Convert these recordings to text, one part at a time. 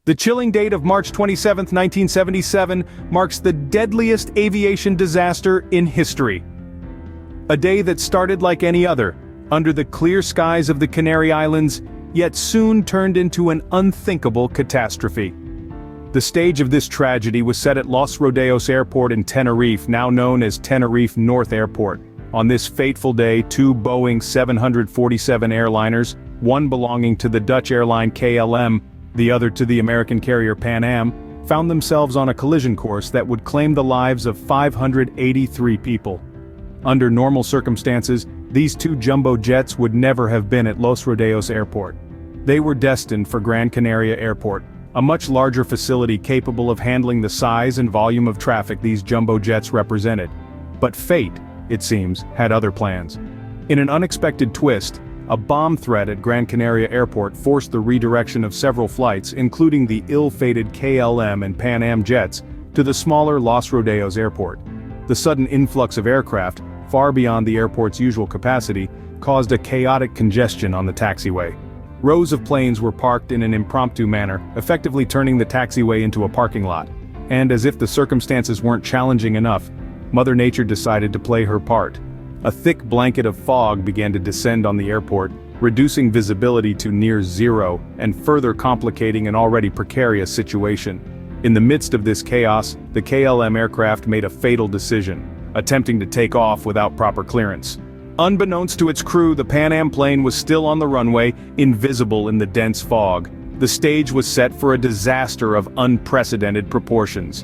The chilling date of March 27, 1977, marks the deadliest aviation disaster in history. A day that started like any other, under the clear skies of the Canary Islands, yet soon turned into an unthinkable catastrophe. The stage of this tragedy was set at Los Rodeos Airport in Tenerife, now known as Tenerife North Airport. On this fateful day, two Boeing 747 airliners, one belonging to the Dutch airline KLM, the other to the American carrier Pan Am, found themselves on a collision course that would claim the lives of 583 people. Under normal circumstances, these two jumbo jets would never have been at Los Rodeos Airport. They were destined for Gran Canaria Airport, a much larger facility capable of handling the size and volume of traffic these jumbo jets represented. But fate, it seems, had other plans. In an unexpected twist, a bomb threat at Gran Canaria Airport forced the redirection of several flights, including the ill-fated KLM and Pan Am jets, to the smaller Los Rodeos Airport. The sudden influx of aircraft, far beyond the airport's usual capacity, caused a chaotic congestion on the taxiway. Rows of planes were parked in an impromptu manner, effectively turning the taxiway into a parking lot. And as if the circumstances weren't challenging enough, Mother Nature decided to play her part. A thick blanket of fog began to descend on the airport, reducing visibility to near zero and further complicating an already precarious situation. In the midst of this chaos, the KLM aircraft made a fatal decision, attempting to take off without proper clearance. Unbeknownst to its crew, the Pan Am plane was still on the runway, invisible in the dense fog. The stage was set for a disaster of unprecedented proportions.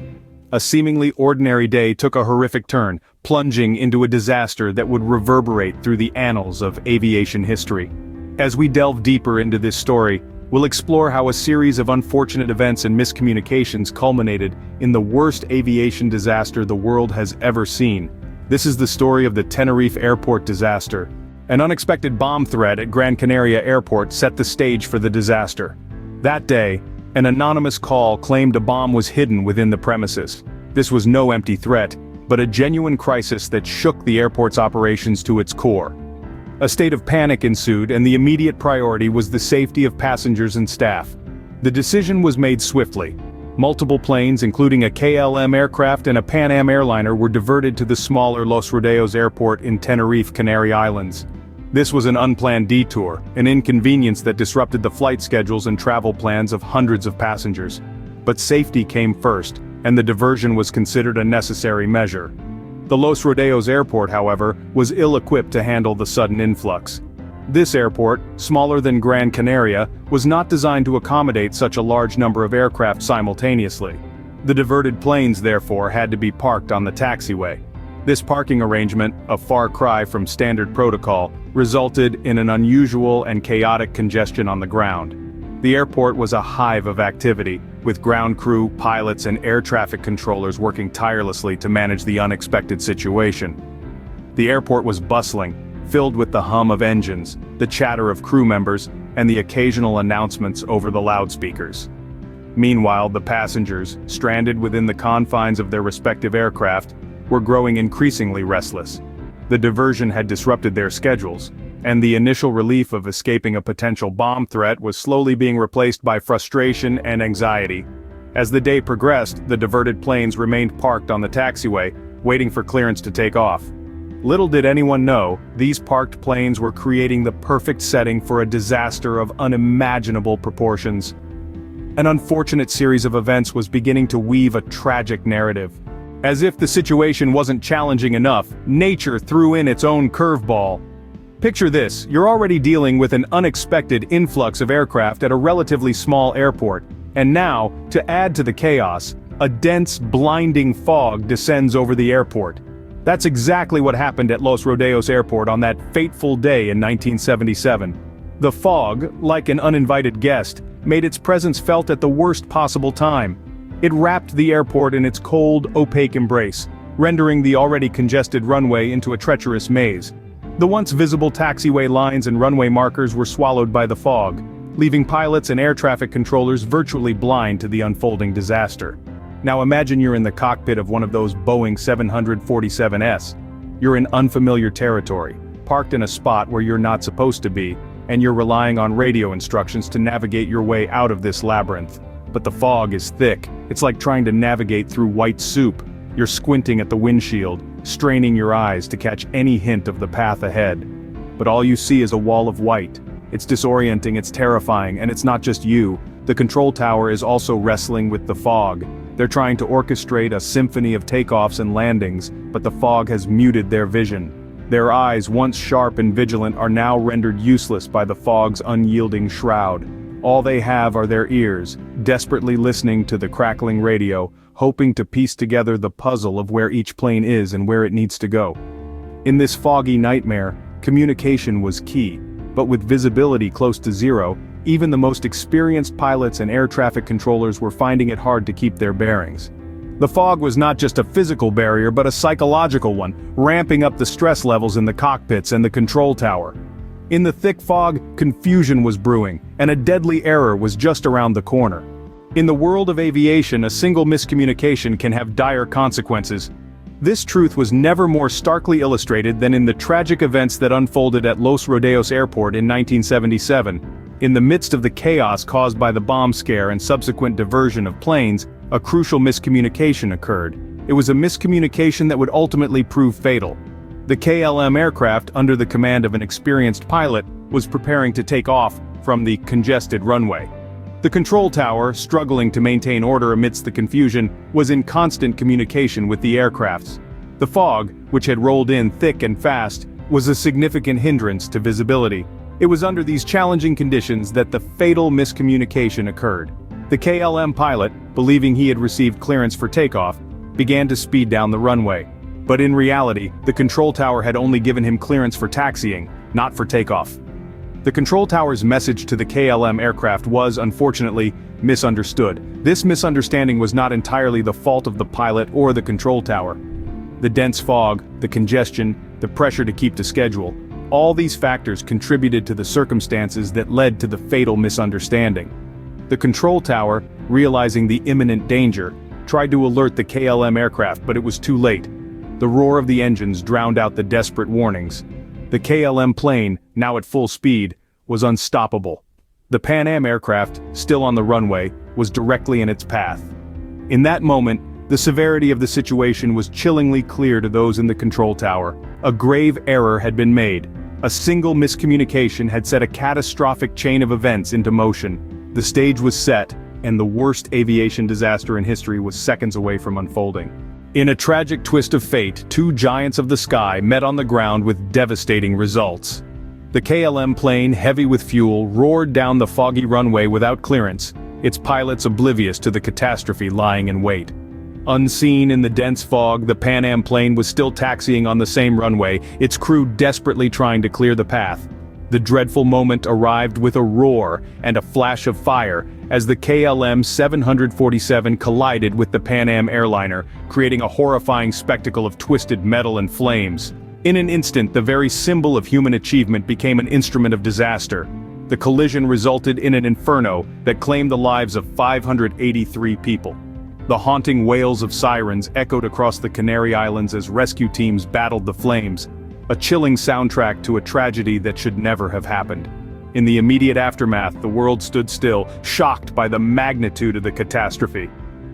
A seemingly ordinary day took a horrific turn, plunging into a disaster that would reverberate through the annals of aviation history. As we delve deeper into this story, we'll explore how a series of unfortunate events and miscommunications culminated in the worst aviation disaster the world has ever seen. This is the story of the Tenerife Airport disaster. An unexpected bomb threat at Gran Canaria Airport set the stage for the disaster. That day, an anonymous call claimed a bomb was hidden within the premises. This was no empty threat, but a genuine crisis that shook the airport's operations to its core. A state of panic ensued, and the immediate priority was the safety of passengers and staff. The decision was made swiftly. Multiple planes, including a KLM aircraft and a Pan Am airliner, were diverted to the smaller Los Rodeos Airport in Tenerife, Canary Islands. This was an unplanned detour, an inconvenience that disrupted the flight schedules and travel plans of hundreds of passengers. But safety came first, and the diversion was considered a necessary measure. The Los Rodeos Airport, however, was ill-equipped to handle the sudden influx. This airport, smaller than Gran Canaria, was not designed to accommodate such a large number of aircraft simultaneously. The diverted planes, therefore, had to be parked on the taxiway. This parking arrangement, a far cry from standard protocol, resulted in an unusual and chaotic congestion on the ground. The airport was a hive of activity, with ground crew, pilots, and air traffic controllers working tirelessly to manage the unexpected situation. The airport was bustling, filled with the hum of engines, the chatter of crew members, and the occasional announcements over the loudspeakers. Meanwhile, the passengers, stranded within the confines of their respective aircraft, were growing increasingly restless. The diversion had disrupted their schedules, and the initial relief of escaping a potential bomb threat was slowly being replaced by frustration and anxiety. As the day progressed, the diverted planes remained parked on the taxiway, waiting for clearance to take off. Little did anyone know, these parked planes were creating the perfect setting for a disaster of unimaginable proportions. An unfortunate series of events was beginning to weave a tragic narrative. As if the situation wasn't challenging enough, nature threw in its own curveball. Picture this: you're already dealing with an unexpected influx of aircraft at a relatively small airport, and now, to add to the chaos, a dense, blinding fog descends over the airport. That's exactly what happened at Los Rodeos Airport on that fateful day in 1977. The fog, like an uninvited guest, made its presence felt at the worst possible time. It wrapped the airport in its cold, opaque embrace, rendering the already congested runway into a treacherous maze. The once visible taxiway lines and runway markers were swallowed by the fog, leaving pilots and air traffic controllers virtually blind to the unfolding disaster. Now imagine you're in the cockpit of one of those Boeing 747s. You're in unfamiliar territory, parked in a spot where you're not supposed to be, and you're relying on radio instructions to navigate your way out of this labyrinth. But the fog is thick. It's like trying to navigate through white soup. You're squinting at the windshield, straining your eyes to catch any hint of the path ahead. But all you see is a wall of white. It's disorienting, it's terrifying, and it's not just you. The control tower is also wrestling with the fog. They're trying to orchestrate a symphony of takeoffs and landings, but the fog has muted their vision. Their eyes, once sharp and vigilant, are now rendered useless by the fog's unyielding shroud. All they have are their ears, desperately listening to the crackling radio, hoping to piece together the puzzle of where each plane is and where it needs to go. In this foggy nightmare, communication was key, but with visibility close to zero, even the most experienced pilots and air traffic controllers were finding it hard to keep their bearings. The fog was not just a physical barrier but a psychological one, ramping up the stress levels in the cockpits and the control tower. In the thick fog, confusion was brewing, and a deadly error was just around the corner. In the world of aviation, a single miscommunication can have dire consequences. This truth was never more starkly illustrated than in the tragic events that unfolded at Los Rodeos Airport in 1977. In the midst of the chaos caused by the bomb scare and subsequent diversion of planes, a crucial miscommunication occurred. It was a miscommunication that would ultimately prove fatal. The KLM aircraft, under the command of an experienced pilot, was preparing to take off from the congested runway. The control tower, struggling to maintain order amidst the confusion, was in constant communication with the aircrafts. The fog, which had rolled in thick and fast, was a significant hindrance to visibility. It was under these challenging conditions that the fatal miscommunication occurred. The KLM pilot, believing he had received clearance for takeoff, began to speed down the runway. But in reality, the control tower had only given him clearance for taxiing, not for takeoff. The control tower's message to the KLM aircraft was, unfortunately, misunderstood. This misunderstanding was not entirely the fault of the pilot or the control tower. The dense fog, the congestion, the pressure to keep to schedule, all these factors contributed to the circumstances that led to the fatal misunderstanding. The control tower, realizing the imminent danger, tried to alert the KLM aircraft, but it was too late. The roar of the engines drowned out the desperate warnings. The KLM plane, now at full speed, was unstoppable. The Pan Am aircraft, still on the runway, was directly in its path. In that moment, the severity of the situation was chillingly clear to those in the control tower. A grave error had been made. A single miscommunication had set a catastrophic chain of events into motion. The stage was set, and the worst aviation disaster in history was seconds away from unfolding. In a tragic twist of fate, two giants of the sky met on the ground with devastating results. The KLM plane, heavy with fuel, roared down the foggy runway without clearance, its pilots oblivious to the catastrophe lying in wait. Unseen in the dense fog, the Pan Am plane was still taxiing on the same runway, its crew desperately trying to clear the path. The dreadful moment arrived with a roar and a flash of fire as the KLM 747 collided with the Pan Am airliner, creating a horrifying spectacle of twisted metal and flames. In an instant, the very symbol of human achievement became an instrument of disaster. The collision resulted in an inferno that claimed the lives of 583 people. The haunting wails of sirens echoed across the Canary Islands as rescue teams battled the flames, a chilling soundtrack to a tragedy that should never have happened. In the immediate aftermath, the world stood still, shocked by the magnitude of the catastrophe.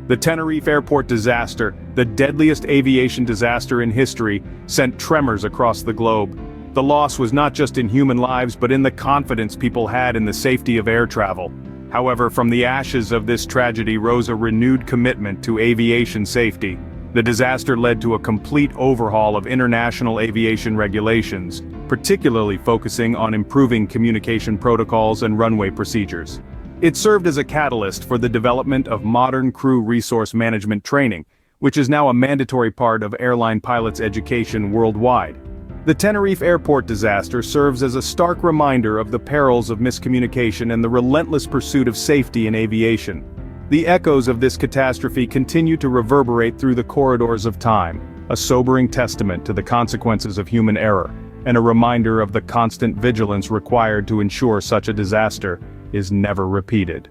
The Tenerife Airport disaster, the deadliest aviation disaster in history, sent tremors across the globe. The loss was not just in human lives but in the confidence people had in the safety of air travel. However, from the ashes of this tragedy rose a renewed commitment to aviation safety. The disaster led to a complete overhaul of international aviation regulations, particularly focusing on improving communication protocols and runway procedures. It served as a catalyst for the development of modern crew resource management training, which is now a mandatory part of airline pilots' education worldwide. The Tenerife Airport disaster serves as a stark reminder of the perils of miscommunication and the relentless pursuit of safety in aviation. The echoes of this catastrophe continue to reverberate through the corridors of time, a sobering testament to the consequences of human error, and a reminder of the constant vigilance required to ensure such a disaster is never repeated.